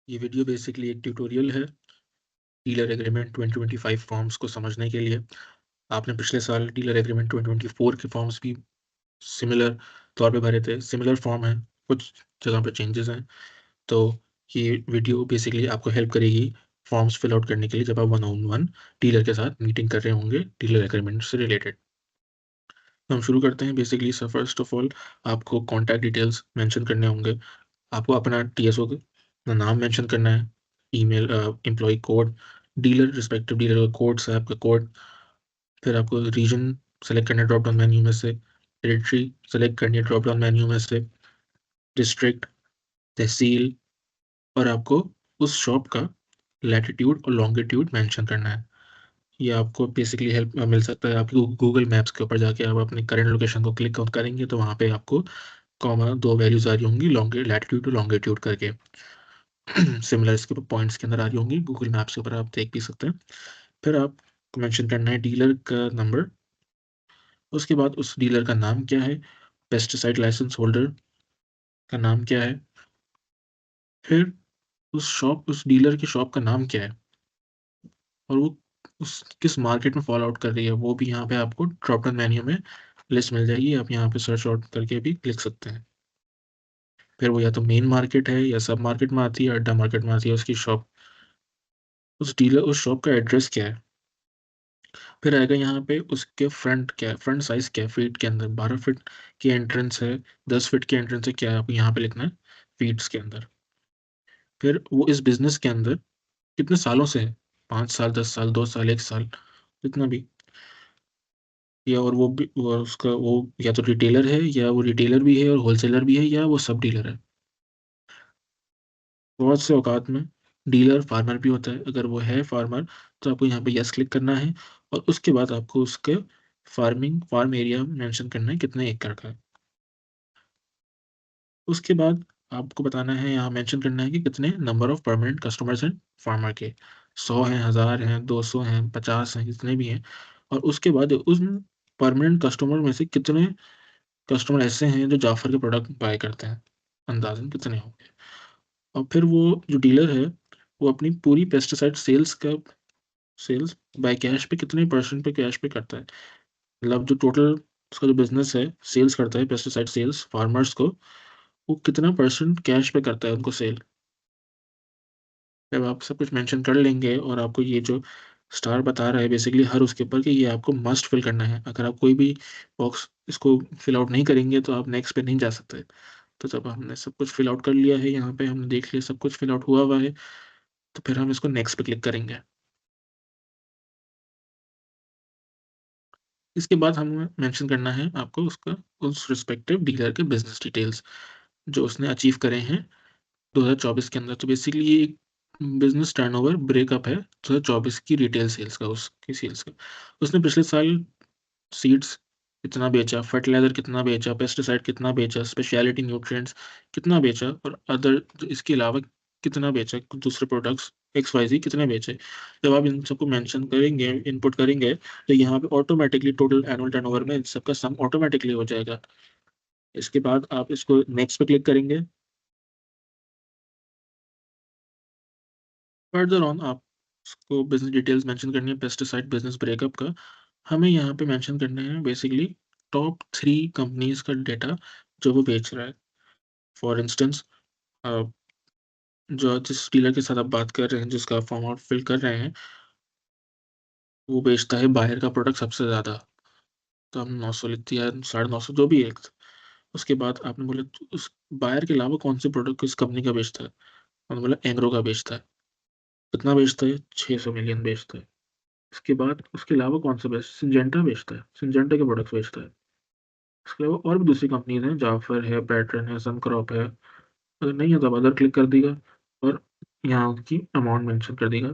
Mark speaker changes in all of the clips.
Speaker 1: ये video basically एक tutorial है डीलर एग्रीमेंट 2025 फॉर्म्स को समझने के लिए। आपने पिछले साल डीलर एग्रीमेंट 2024 के फॉर्म्स भी सिमिलर तौर पे भरे थे, सिमिलर फॉर्म हैं, कुछ जगह पे चेंजेस हैं। तो ये वीडियो बेसिकली आपको हेल्प करेगी फॉर्म्स फिल आउट करने के लिए जब आप वन ऑन वन डीलर के साथ मीटिंग कर रहे होंगे डीलर एग्रीमेंट से रिलेटेड। तो हम शुरू करते हैं। Basically sir first of all आपको कॉन्टैक्ट डिटेल्स मेंशन करने होंगे। आपको अपना टीएसओ का नाम मेंशन करना है, email, employee code, dealer respective dealer का कोड, साहब का कोड। फिर आपको रीजन सेलेक्ट करना है ड्रॉप डाउन मेन्यू में से, टेरिटरी सेलेक्ट करनी है ड्रॉप डाउन मेन्यू में से, डिस्ट्रिक्ट, तहसील, और आपको उस शॉप का लैटिट्यूड और लॉन्गिट्यूड मेंशन करना है। ये आपको बेसिकली हेल्प मिल सकता है आपकी गूगल मैप्स के ऊपर जाके। आप अपने करंट लोकेशन को क्लिक करेंगे तो वहाँ पे आपको कॉमा 2 वैल्यूज़ आ रही होंगी लैटिट्यूड और लॉन्गिट्यूड करके। सिमिलर इसके पॉइंट्स के अंदर आ रही होंगी, गूगल मैप्स के ऊपर आप देख भी सकते हैं। फिर आपको मेंशन करना है डीलर का नंबर, उसके बाद उस डीलर का नाम क्या है, पेस्टिसाइड लाइसेंस होल्डर का नाम क्या है, फिर उस डीलर की शॉप का नाम क्या है, और वो उस किस मार्केट में फॉल आउट कर रही है, वो भी यहाँ पे आपको ड्रॉप डाउन मेन्यू में लिस्ट मिल जाएगी। आप यहाँ पे सर्च आउट करके भी लिख सकते हैं। फिर वो या तो मेन मार्केट है या सब मार्केट में आती है, अड्डा मार्केट में आती है उसकी शॉप। उस शॉप का एड्रेस क्या है। फिर आएगा यहाँ पे उसके फ्रंट क्या है, फ्रंट साइज़ क्या है फीट के अंदर, 12 फीट की एंट्रेंस है, 10 फीट की एंट्रेंस है, क्या है आपको यहाँ पे लिखना है फीट्स के अंदर। फिर वो इस बिज़नेस के अंदर कितने सालों से है, 5 साल, 10 साल, 2 साल, 1 साल, जितना भी। या और वो भी वो उसका वो या तो रिटेलर है, या वो रिटेलर भी है और होलसेलर भी है, या वो सब डीलर है। बहुत से औकात में डीलर फार्मर भी होता है। अगर वो है फार्मर तो आपको यहाँ पे यस क्लिक करना है, और उसके बाद आपको उसके फार्म एरिया मेंशन करना है कितने एकड़ का है। उसके बाद आपको बताना है, यहाँ मेंशन करना है कि कितने नंबर ऑफ परमानेंट कस्टमर्स हैं फार्मर के, 100 हैं, 1000 हैं, 200 हैं, 50 हैं, जितने भी हैं। और उसके बाद उन परमानेंट कस्टमर में से कितने कस्टमर ऐसे हैं जो जाफर के प्रोडक्ट बाय करते हैं, अंदाजन कितने होंगे। और फिर वो जो डीलर है वो अपनी पूरी पेस्टिसाइड सेल्स बाय कैश पे कितने परसेंट पे कैश पे करता है। मतलब जो टोटल उसका जो बिजनेस है, सेल्स करता है पेस्टिसाइड सेल्स फार्मर्स को, वो कितना परसेंट कैश पे करता है उनको सेल। जब आप सब कुछ मेंशन कर लेंगे और आपको ये जो स्टार बता रहा है बेसिकली हर उसके ऊपर कि ये आपको मस्ट फिल करना है। अगर आप कोई भी बॉक्स इसको फिल आउट नहीं करेंगे तो आप नेक्स्ट पे नहीं जा सकते। तो जब हमने सब कुछ फिल आउट कर लिया है, यहाँ पे हमने देख लिया सब कुछ फिल आउट हुआ है, तो फिर हम इसको नेक्स्ट पे क्लिक करेंगे। इसके बाद हमें मेंशन करना है आपको उसका उस रिस्पेक्टिव डीलर के बिज़नेस डिटेल्स जो उसने अचीव करे हैं 2024 के अंदर। तो बेसिकली ये एक बिज़नेस टर्नओवर ब्रेकअप है 2024 की रिटेल सेल्स का, उसकी सेल्स का। उसने पिछले साल सीड्स कितना बेचा, फर्टिलाइज़र कितना बेचा, पेस्टिसाइड कितना बेचा, स्पेशलिटी न्यूट्रिएंट्स कितना बेचा, और अदर इसके अलावा कितना बेचा, दूसरे प्रोडक्ट्स एक्स-वाई-ज़ेड कितने बेचे। जब आप इन सबको मेंशन करेंगे, इनपुट करेंगे, तो यहाँ पे ऑटोमैटिकली टोटल एनुअल टर्नओवर में इन सबका सम ऑटोमैटिकली हो जाएगा। इसके बाद आप इसको नेक्स्ट पे क्लिक करेंगे। फर्दर ऑन आप उसको बिज़नेस डिटेल्स मेंशन करनी है पेस्टिसाइड बिज़नेस ब्रेकअप का। हमें यहाँ पे मेंशन करना है बेसिकली टॉप 3 कंपनीज़ का डेटा जो वो बेच रहा है। फॉर इंस्टेंस अ, जो जिस डीलर के साथ आप बात कर रहे हैं, जिसका फॉर्म आप फिल कर रहे हैं, वो बेचता है बायर का प्रोडक्ट सबसे ज़्यादा। तो हम 900 लिख दिया, 950 जो भी है। उसके बाद आपने बोला तो उस बायर के अलावा कौन से प्रोडक्ट किस कंपनी का बेचता है? हमने बोला एग्रो का बेचता है। कितना बेचता है? 600 मिलियन बेचता है। उसके बाद उसके अलावा कौन-सा सिंजेंटा बेचता है, सिंजेंटा के प्रोडक्ट्स बेचता है। उसके अलावा और भी दूसरी कंपनीज़ हैं, जाफर है, पैटर्न है, सनक्रॉप है। अगर नहीं है तो आप अदर क्लिक कर देगा और यहाँ उसकी अमाउंट मेंशन कर देगा।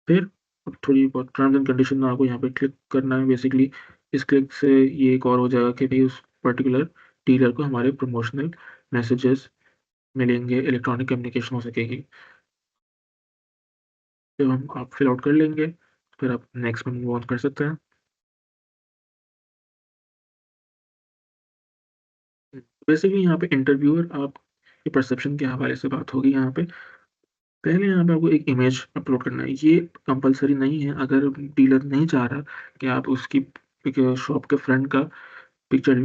Speaker 1: फिर अब थोड़ी बहुत टर्म्स एंड कंडीशन में आपको यहाँ पे क्लिक करना है बेसिकली। इस क्लिक से ये एक और हो जाएगा कि भई उस पर्टिकुलर डीलर को हमारे प्रमोशनल मैसेजेस मिलेंगे, इलेक्ट्रॉनिक कम्युनिकेशन हो सकेगी। जब हम आप फिल आउट कर लेंगे, फिर आप नेक्स्ट में मूव ऑन कर सकते हैं। बेसिकली यहाँ पे इंटरव्यूअर आपके परसेप्शन के हवाले से बात होगी यहाँ पे। पहले यहाँ पे आपको एक इमेज अपलोड करना है। ये कंपल्सरी नहीं है, अगर डीलर नहीं चाह रहा कि आप उसकी शॉप के फ्रंट का पिक्चर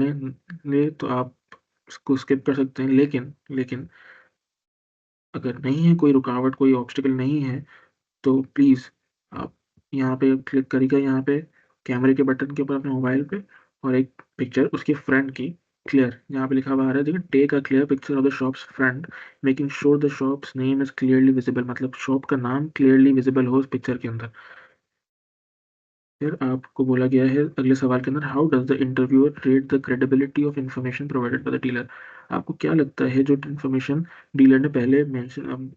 Speaker 1: ले तो आप उसको स्किप कर सकते हैं। लेकिन अगर नहीं है कोई रुकावट, कोई ऑब्स्टिकल नहीं है, तो प्लीज़ आप यहाँ पे क्लिक करिएगा, यहाँ पे कैमरे के बटन के ऊपर अपने मोबाइल पे, और एक पिक्चर उसकी फ्रंट की क्लियर, यहाँ पे लिखा हुआ आ रहा है देखिए, take a clear picture of the shop's front making sure the shop's name is clearly visible, मतलब शॉप का नाम क्लियरली विजिबल हो उस पिक्चर के अंदर। फिर आपको बोला गया है अगले सवाल के अंदर, how does the interviewer rate the credibility of information provided by the dealer. आपको क्या लगता है जो इन्फॉर्मेशन डीलर ने पहले मेंशन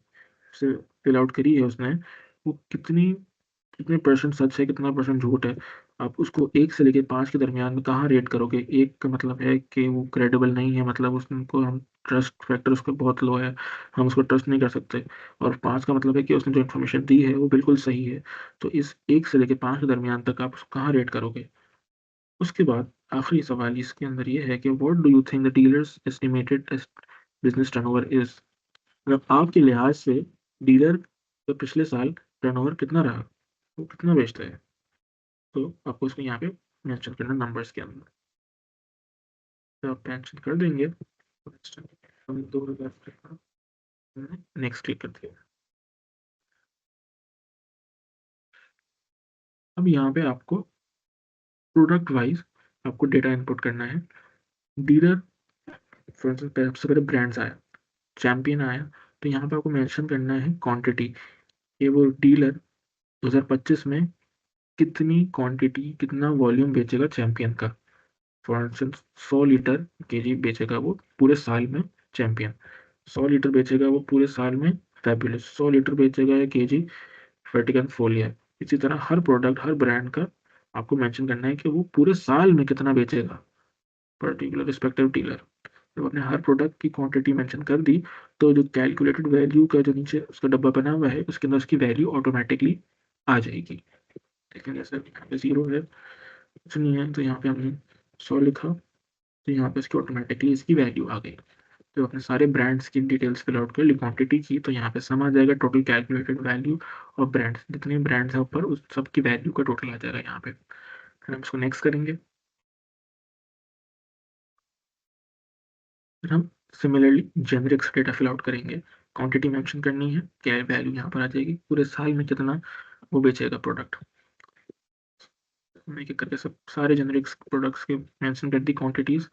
Speaker 1: से फिल आउट करी है उसने, वो कितने परसेंट सच है, कितना परसेंट झूठ है? आप उसको 1 से लेके 5 के दरमियान में कहाँ रेट करोगे? 1 का मतलब है कि वो क्रेडिबल नहीं है, मतलब उसको हम ट्रस्ट फैक्टर उसका बहुत लो है, हम उसको ट्रस्ट नहीं कर सकते। और 5 का मतलब है कि उसने जो इन्फॉर्मेशन दी है वो बिल्कुल सही है। तो इस 1 से लेके 5 के दरमियान तक आप उसको कहाँ रेट करोगे? उसके बाद आखिरी सवाल इसके अंदर ये है कि what do you think the dealers estimated business turnover is? मतलब आपके लिहाज से डीलर का पिछले साल टर्नओवर कितना रहा? वो कितना बेचता है? तो आपको इसको यहाँ पे मेंशन करना नंबर्स के अंदर। तो आप मेंशन कर देंगे। हम 2000 नेक्स्ट क्लिक करते हैं। अब यहाँ पे आपको प्रोडक्ट वाइज़ आपको डेटा इनपुट करना है। डीलर फॉर इंस्टेंस सबसे पहले ब्रांड्स आया, चैंपियन आया, तो यहाँ पे आपको मेंशन करना है क्वांटिटी, कि वो डीलर 2025 में कितनी क्वांटिटी, कितना वॉल्यूम बेचेगा चैंपियन का। फॉर इंस्टेंस 100 लीटर केजी बेचेगा वो पूरे साल में चैंपियन, 100 लीटर बेचेगा वो पूरे साल में फैबुलस, 100 लीटर बेचेगा या केजी वर्टिकल फोलिया। इसी तरह हर प्रोडक्ट, हर ब्रांड का आपको मेंशन करना है कि वो पूरे साल में कितना बेचेगा पर्टिकुलर रिस्पेक्टिव डीलर। जब आपने हर प्रोडक्ट की क्वांटिटी मेंशन कर दी, तो जो कैलकुलेटेड वैल्यू का जो नीचे उसका डब्बा बना हुआ है उसके अंदर उसकी वैल्यू ऑटोमेटिकली आ जाएगी। लेकिन जैसे यहाँ पे 0 है, कुछ नहीं है, तो यहाँ पे हमने 100 लिखा, तो यहाँ पे इसकी ऑटोमेटिकली इसकी वैल्यू आ गई। तो अपने सारे ब्रांड्स की डिटेल्स फिल आउट कर ली, क्वांटिटी की, तो यहाँ पे सम आ जाएगा टोटल कैलकुलेटेड वैल्यू और ब्रांड्स, जितने ब्रांड्स हैं ऊपर उस सब की वैल्यू का टोटल आ जाएगा यहाँ पे। फिर हम इसको नेक्स्ट करेंगे। फिर हम similarly generics data fill out करेंगे। क्वांटिटी मेंशन करनी है, क्या वैल्यू यहाँ पर आ जाएगी, पूरे साल में कितना वो बेचेगा प्रोडक्ट। हमने क्या करके सब सारे जेनरिक्स प्रोडक्ट्स के मेंशन कर दी क्वांटिटीज,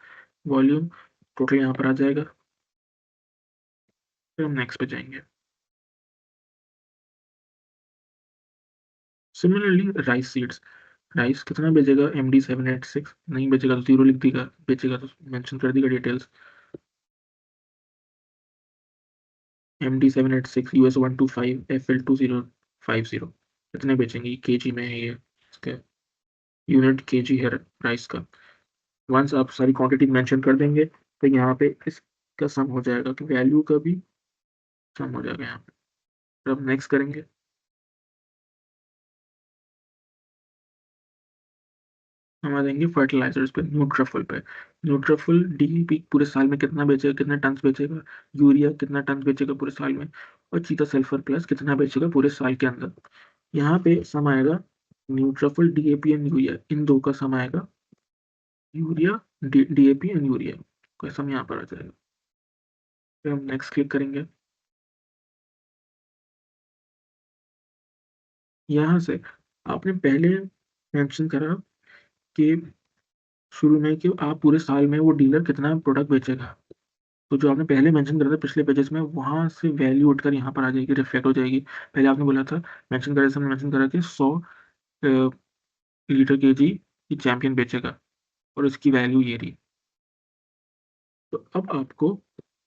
Speaker 1: वॉल्यूम, टोटल यहाँ पर आ जाएगा। फिर हम नेक्स्ट पे जाएंगे। सिमिलरली राइस सीड्स, राइस कितना बेचेगा, MD786, नहीं बेचेगा तो 0 लिख देगा, बेचेगा तो मेंशन कर देगा डिटेल्स। MD786 US125 FL2050 कितने बेचेंगे, केजी में है ये, इसका यूनिट केजी है राइस का। वंस आप सारी क्वांटिटी मेंशन कर देंगे, तो यहाँ पे इसका सम हो जाएगा, कि वैल्यू का भी सम हो जाएगा यहाँ पे। फिर अब नेक्स्ट करेंगे। हम आ जाएंगे फर्टिलाइजर्स पे, न्यूट्राफुल पे। न्यूट्राफुल डीईपी पूरे साल में कितना बेचेगा, कितना टन बेचेगा, यूरिया कितना टन बेचेगा पूरे साल में, और चीता सल्फर प्लस कितना बेचेगा पूरे साल के अंदर। यहाँ पे सम आएगा न्यूट्राफुल डीएपी एंड यूरिया, इन दो का सम आएगा, यूरिया डीएपी एंड यूरिया का सम यहाँ पर आ जाएगा। फिर हम नेक्स्ट क्लिक करेंगे। यहाँ से आपने पहले मेंशन करा कि शुरू में कि आप पूरे साल में वो डीलर कितना प्रोडक्ट बेचेगा, तो जो आपने पहले मेंशन करा था पिछले पेजेस में, वहां से वैल्यू उठकर यहाँ पर आ जाएगी, रिफ्लेक्ट हो जाएगी। पहले आपने बोला था, मेंशन करे समय मेंशन करा कि 100 लीटर केजी की चैंपियन बेचेगा, और इसकी वैल्यू ये रही। तो अब आपको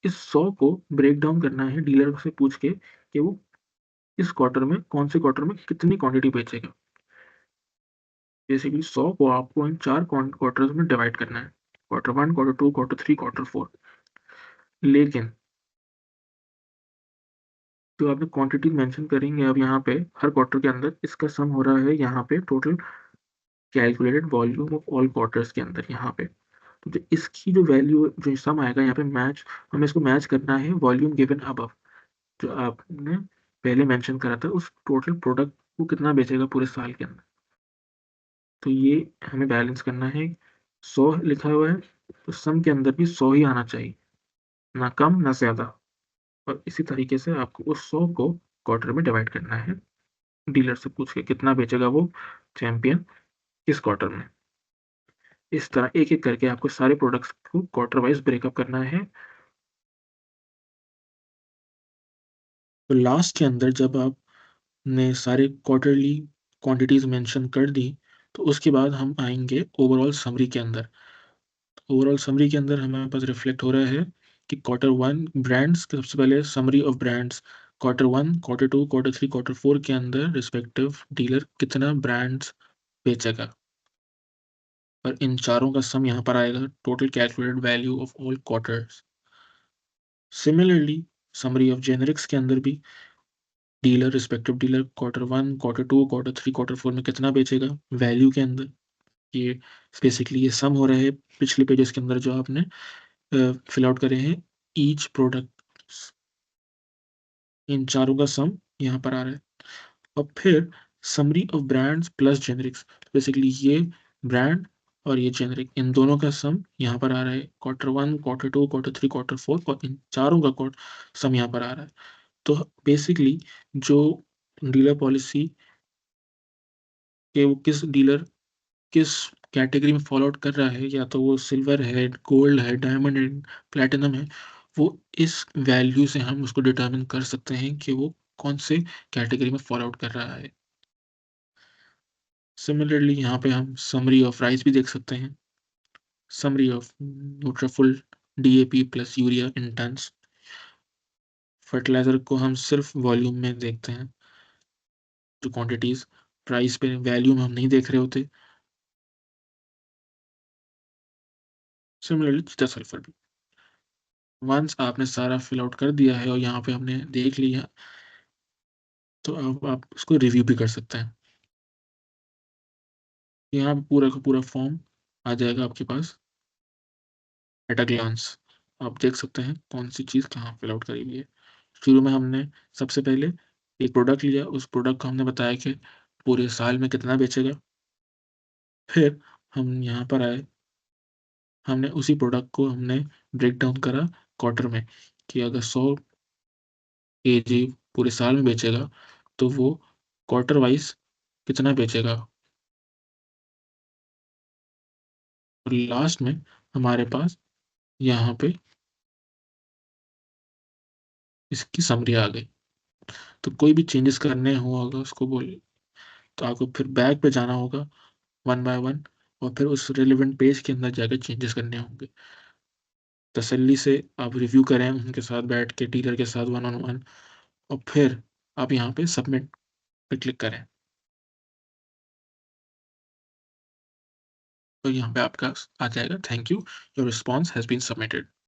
Speaker 1: इस 100 को ब्रेक डाउन करना है डीलर से पूछ के, कि वो इस क्वार्टर में, कौन से क्वार्टर में कितनी क्वांटिटी बेचेगा। बेसिकली 100 को आपको इन 4 क्वार्टर्स में डिवाइड करना है, क्वार्टर 1, क्वार्टर 2, क्वार्टर 3, क्वार्टर 4। लेकिन जो आपने क्वांटिटी मेंशन करेंगे अब यहाँ पे हर क्वार्टर के अंदर, इसका सम हो रहा है यहाँ पे total calculated volume of all quarters के अंदर यहाँ पे। तो इसकी जो वैल्यू, जो सम आएगा यहाँ पे मैच, हमें इसको मैच करना है वॉल्यूम गिवन अबव, जो आपने पहले मेंशन करा था उस टोटल प्रोडक्ट को कितना बेचेगा पूरे साल के अंदर। तो ये हमें बैलेंस करना है। 100 लिखा हुआ है तो सम के अंदर भी 100 ही आना चाहिए, ना कम ना ज़्यादा। और इसी तरीके से आपको उस 100 को क्वार्टर में डिवाइड करना है, डीलर से पूछ के कितना बेचेगा वो चैंपियन किस क्वार्टर में। इस तरह एक-एक करके आपको सारे प्रोडक्ट्स को क्वार्टर वाइज़ ब्रेकअप करना है। तो लास्ट के अंदर जब आपने सारे क्वार्टरली क्वांटिटीज़ मेंशन कर दी, तो उसके बाद हम आएँगे ओवरऑल समरी के अंदर। ओवरऑल समरी के अंदर हमारे पास रिफ्लेक्ट हो रहा है कि क्वार्टर 1 ब्रांड्स सबसे पहले summary of brands, quarter 1, quarter 2, quarter 3, quarter 4 के अंदर रिस्पेक्टिव डीलर कितना ब्रांड्स बेचेगा। और इन चारों का सम यहाँ पर आएगा, total calculated value of all quarters. Similarly summary of generics के अंदर भी dealer respective dealer quarter 1, quarter 2, quarter 3, quarter 4 में कितना बेचेगा वैल्यू के अंदर। ये बेसिकली ये सम हो रहा है पिछले पेजेस के अंदर जो आपने फिल आउट करे हैं ईच प्रोडक्ट। इन चारों का सम यहाँ पर आ रहा है। और फिर summary of brands plus generics, basically ये ब्रांड और ये जेनेरिक इन दोनों का सम यहाँ पर आ रहा है। क्वार्टर 1, क्वार्टर 2, क्वार्टर 3, क्वार्टर 4 और इन चारों का सम यहाँ पर आ रहा है। तो बेसिकली जो डीलर पॉलिसी कि वो किस डीलर किस कैटेगरी में फॉलो आउट कर रहा है, या तो वो सिल्वर है, गोल्ड है, डायमंड है, प्लैटिनम है, वो इस वैल्यू से हम उसको डिटरमिन कर सकते हैं कि वो कौन से कैटेगरी में फॉलो आउट कर रहा है। सिमिलरली यहाँ पे हम समरी ऑफ राइस भी देख सकते हैं। समरी ऑफ न्यूट्राफुल DAP plus urea in tons. Fertiliser को हम सिर्फ वॉल्यूम में देखते हैं, जो क्वांटिटीज, प्राइस पे वैल्यू में हम नहीं देख रहे होते। सिमिलरली चीता सल्फर भी। वंस आपने सारा फिल आउट कर दिया है और यहाँ पे हमने देख लिया, तो अब आप उसको रिव्यू भी कर सकते हैं। यहाँ पे पूरा का पूरा फॉर्म आ जाएगा आपके पास एट अ ग्लांस। आप देख सकते हैं कौन सी चीज़ कहाँ फिल आउट करी हुई है। शुरू में हमने सबसे पहले एक प्रोडक्ट लिया, उस प्रोडक्ट को हमने बताया कि पूरे साल में कितना बेचेगा। फिर हम यहाँ पर आए, हमने उसी प्रोडक्ट को हमने ब्रेक डाउन करा क्वार्टर में, कि अगर 100 केजी पूरे साल में बेचेगा तो वो क्वार्टर वाइज कितना बेचेगा। और लास्ट में हमारे पास यहाँ पे इसकी समरी आ गई। तो कोई भी चेंजेस करने हो अगर उसको बोल, तो आपको फिर बैक पे जाना होगा वन बाय वन, और फिर उस रिलेवेंट पेज के अंदर जाकर चेंजेस करने होंगे। तसल्ली से आप रिव्यू करें उनके साथ बैठ के, डीलर के साथ वन ऑन वन, और फिर आप यहाँ पे सबमिट पे क्लिक करें। तो यहाँ पे आपका आ जाएगा, thank you, your response has been submitted.